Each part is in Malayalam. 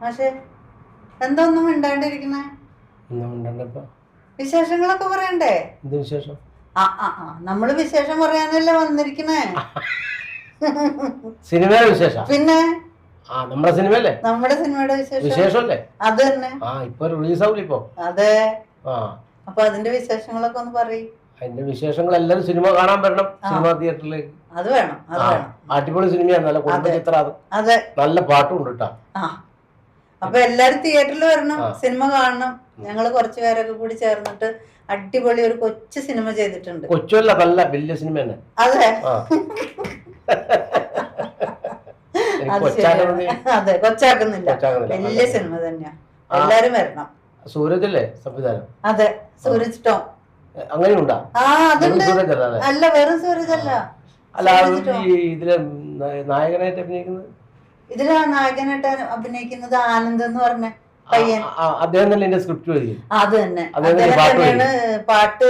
പക്ഷേ എന്താ ഒന്നും മിണ്ടാണ്ടിരിക്കണേ? വിശേഷങ്ങളൊക്കെ പറയണ്ടേ? എന്ത് വിശേഷം? നമ്മള് വിശേഷം പറയാനല്ലേ വന്നിരിക്കണേ. സിനിമയുടെ വിശേഷം? പിന്നെ നമ്മുടെ സിനിമയല്ലേ? നമ്മുടെ സിനിമയുടെ വിശേഷമല്ലേ? അത് തന്നെ. ഇപ്പൊ റിലീസ് ആവില്ല ഇപ്പൊ? അതെ. അപ്പൊ അതിന്റെ വിശേഷങ്ങളൊക്കെ ഒന്ന് പറയും. അതിന്റെ വിശേഷങ്ങൾ എല്ലാരും സിനിമ കാണാൻ വരണം, സിനിമാ തിയേറ്ററിലേക്ക്. അത് വേണം, അത് വേണം. അടിപൊളി സിനിമയാണ്, നല്ല കുടുംബ ചിത്രം. അതെ, നല്ല പാട്ടും ഉണ്ട് കേട്ടാ. അപ്പൊ എല്ലാരും തിയേറ്ററിൽ വരണം, സിനിമ കാണണം. ഞങ്ങള് കുറച്ചു പേരൊക്കെ കൂടി ചേർന്നിട്ട് അടിപൊളി ഒരു കൊച്ചു സിനിമ ചെയ്തിട്ടുണ്ട്. കൊച്ചല്ല, നല്ല വലിയ സിനിമ തന്നെ. അതെ അതെ, കൊച്ചാക്കുന്നില്ല, വലിയ സിനിമ തന്നെയാ. എല്ലാരും വരണം. സൂരജ് അല്ലേ സംവിധാനം? അതെ, സൂരജ് ടോം. അങ്ങനെയുണ്ടാ? അല്ല, വെറും സൂരജ് അല്ല. ഇതിലെ നായകനായിട്ട് അഭിനയിക്കുന്നത്? ഇതിലാ നായകനായിട്ട് അഭിനയിക്കുന്നത് ആനന്ദ് എന്ന് പറഞ്ഞ പയ്യൻ. അദ്ദേഹം തന്നെ എന്റെ സ്ക്രിപ്റ്റ് എഴുതി. അത് തന്നെ, തന്നെയാണ് പാട്ട്,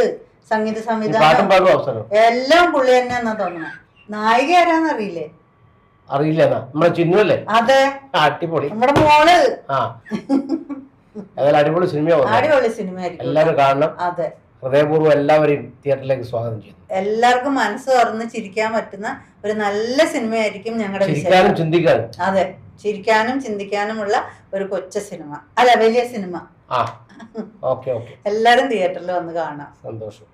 സംഗീത സംവിധാനം എല്ലാം പുള്ളി തന്നെയാന്നാ തോന്നുന്നത്. നായിക ആരാന്നറിയില്ലേ? അറിയില്ല. നമ്മുടെ ചിന്നുവല്ലേ? അതെ, അടിപൊളി. നമ്മുടെ മോള്. അടിപൊളി സിനിമയാണ്, അടിപൊളി സിനിമയായിരിക്കും, എല്ലാവരും കാണണം. അതെ, ഹൃദയപൂർവ്വം എല്ലാവരെയും തിയേറ്ററിലേക്ക് സ്വാഗതം ചെയ്യുന്നു. എല്ലാവർക്കും മനസ്സ് തുറന്ന് ചിരിക്കാൻ പറ്റുന്ന ഒരു നല്ല സിനിമയായിരിക്കും ഞങ്ങളുടെ. ചിരിക്കാനും ചിന്തിക്കാനും. അതെ, ചിരിക്കാനും ചിന്തിക്കാനുമുള്ള ഒരു കൊച്ചു സിനിമ, അല്ല വലിയ സിനിമ. ഓക്കെ ഓക്കെ, എല്ലാരും തിയേറ്ററിൽ വന്ന് കാണാം. സന്തോഷം.